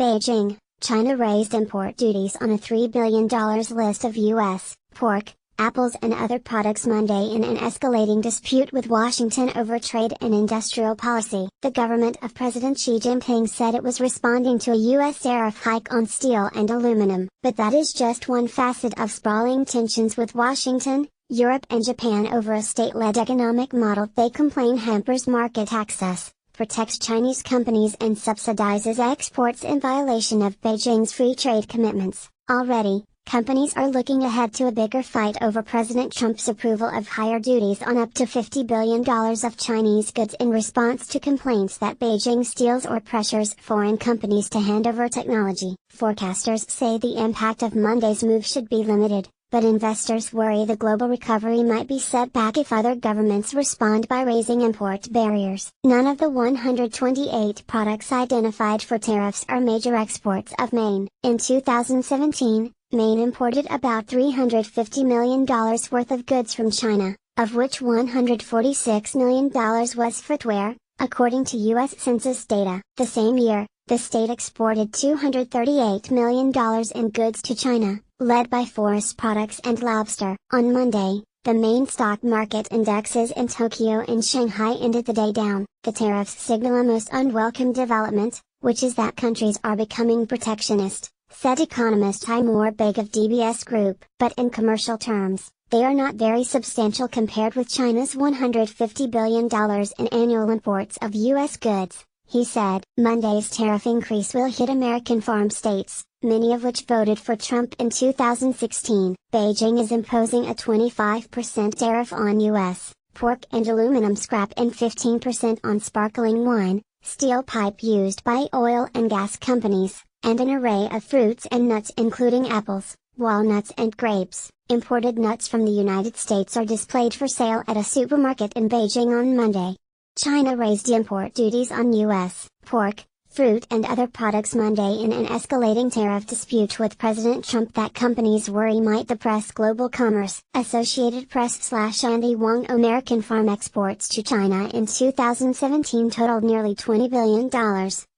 Beijing, China raised import duties on a $3 billion list of U.S. pork, apples and other products Monday in an escalating dispute with Washington over trade and industrial policy. The government of President Xi Jinping said it was responding to a U.S. tariff hike on steel and aluminum. But that is just one facet of sprawling tensions with Washington, Europe and Japan over a state-led economic model they complain hampers market access, protects Chinese companies and subsidizes exports in violation of Beijing's free trade commitments. Already, companies are looking ahead to a bigger fight over President Trump's approval of higher duties on up to $50 billion of Chinese goods in response to complaints that Beijing steals or pressures foreign companies to hand over technology. Forecasters say the impact of Monday's move should be limited, but investors worry the global recovery might be set back if other governments respond by raising import barriers. None of the 128 products identified for tariffs are major exports of Maine. In 2017, Maine imported about $350 million worth of goods from China, of which $146 million was footwear, according to U.S. Census data. The same year, the state exported $238 million in goods to China, led by forest products and lobster. On Monday, the main stock market indexes in Tokyo and Shanghai ended the day down. The tariffs signal a most unwelcome development, which is that countries are becoming protectionist, said economist Timur Baig of DBS Group. But in commercial terms, they are not very substantial compared with China's $150 billion in annual imports of U.S. goods, he said. Monday's tariff increase will hit American farm states, many of which voted for Trump in 2016. Beijing is imposing a 25% tariff on U.S. pork and aluminum scrap and 15% on sparkling wine, steel pipe used by oil and gas companies, and an array of fruits and nuts including apples, walnuts and grapes. Imported nuts from the United States are displayed for sale at a supermarket in Beijing on Monday. China raised import duties on U.S. pork, fruit and other products Monday in an escalating tariff dispute with President Trump that companies worry might depress global commerce. Associated Press/Andy Wong. American farm exports to China in 2017 totaled nearly $20 billion,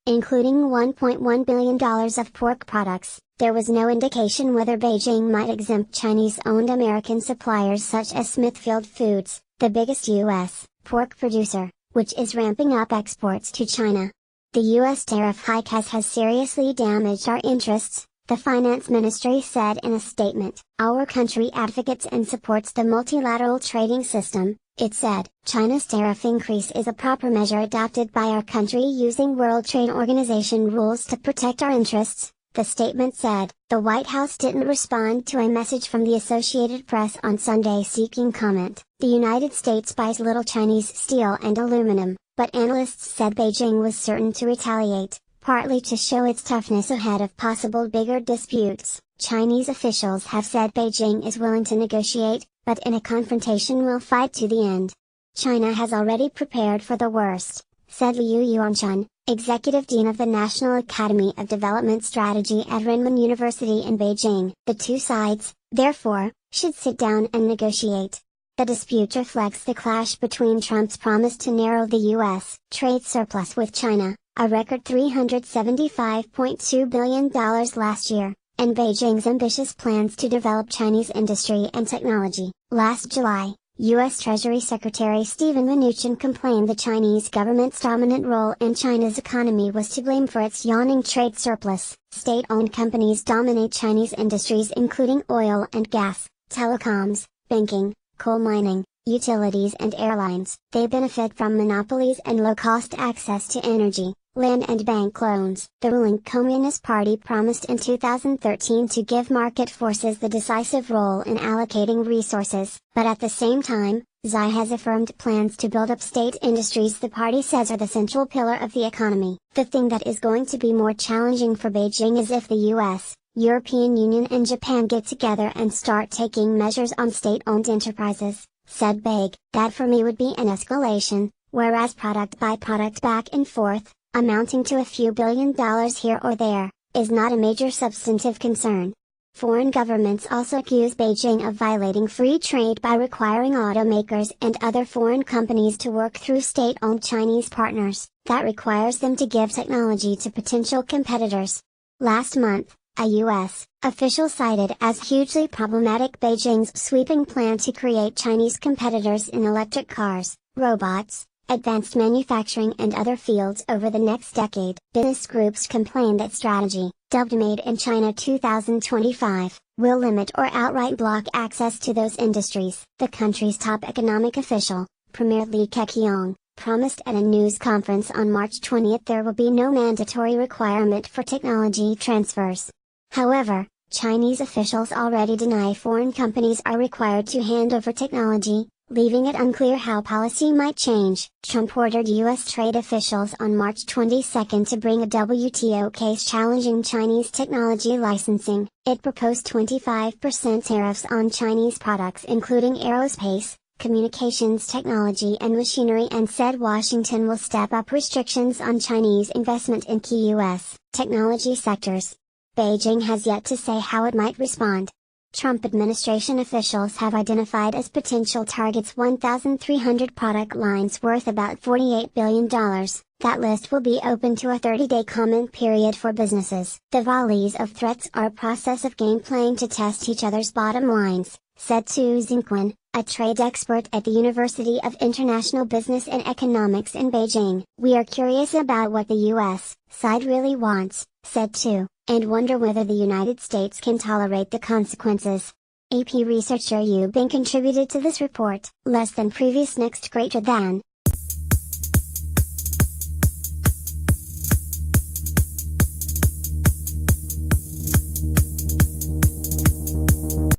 including $1.1 billion of pork products. There was no indication whether Beijing might exempt Chinese-owned American suppliers such as Smithfield Foods, the biggest U.S. pork producer, which is ramping up exports to China. The U.S. tariff hike has seriously damaged our interests, the finance ministry said in a statement. Our country advocates and supports the multilateral trading system, it said. China's tariff increase is a proper measure adopted by our country using World Trade Organization rules to protect our interests, the statement said. The White House didn't respond to a message from the Associated Press on Sunday seeking comment. The United States buys little Chinese steel and aluminum, but analysts said Beijing was certain to retaliate, partly to show its toughness ahead of possible bigger disputes. Chinese officials have said Beijing is willing to negotiate, but in a confrontation will fight to the end. China has already prepared for the worst, said Liu Yuanchun, Executive Dean of the National Academy of Development Strategy at Renmin University in Beijing. The two sides, therefore, should sit down and negotiate. The dispute reflects the clash between Trump's promise to narrow the U.S. trade surplus with China, a record $375.2 billion last year, and Beijing's ambitious plans to develop Chinese industry and technology. Last July, U.S. Treasury Secretary Steven Mnuchin complained the Chinese government's dominant role in China's economy was to blame for its yawning trade surplus. State-owned companies dominate Chinese industries including oil and gas, telecoms, banking, coal mining, utilities and airlines. They benefit from monopolies and low-cost access to energy, land and bank loans. The ruling Communist Party promised in 2013 to give market forces the decisive role in allocating resources, but at the same time, Xi has affirmed plans to build up state industries the party says are the central pillar of the economy. The thing that is going to be more challenging for Beijing is if the U.S., European Union and Japan get together and start taking measures on state-owned enterprises, said Baig. That for me would be an escalation, whereas product by product back and forth, amounting to a few $1 billion here or there, is not a major substantive concern. Foreign governments also accuse Beijing of violating free trade by requiring automakers and other foreign companies to work through state-owned Chinese partners. That requires them to give technology to potential competitors. Last month, a U.S. official cited as hugely problematic Beijing's sweeping plan to create Chinese competitors in electric cars, robots, advanced manufacturing and other fields over the next decade. Business groups complain that strategy, dubbed Made in China 2025, will limit or outright block access to those industries. The country's top economic official, Premier Li Keqiang, promised at a news conference on March 20 there will be no mandatory requirement for technology transfers. However, Chinese officials already deny foreign companies are required to hand over technology, leaving it unclear how policy might change. Trump ordered U.S. trade officials on March 22 to bring a WTO case challenging Chinese technology licensing. It proposed 25% tariffs on Chinese products including aerospace, communications technology and machinery, and said Washington will step up restrictions on Chinese investment in key U.S. technology sectors. Beijing has yet to say how it might respond. Trump administration officials have identified as potential targets 1,300 product lines worth about $48 billion. That list will be open to a 30-day comment period for businesses. The volleys of threats are a process of game playing to test each other's bottom lines, said Su Zhenquan, a trade expert at the University of International Business and Economics in Beijing. We are curious about what the U.S. side really wants, said Su, and wonder whether the United States can tolerate the consequences. AP researcher Yu Bing contributed to this report. Less than previous next greater than.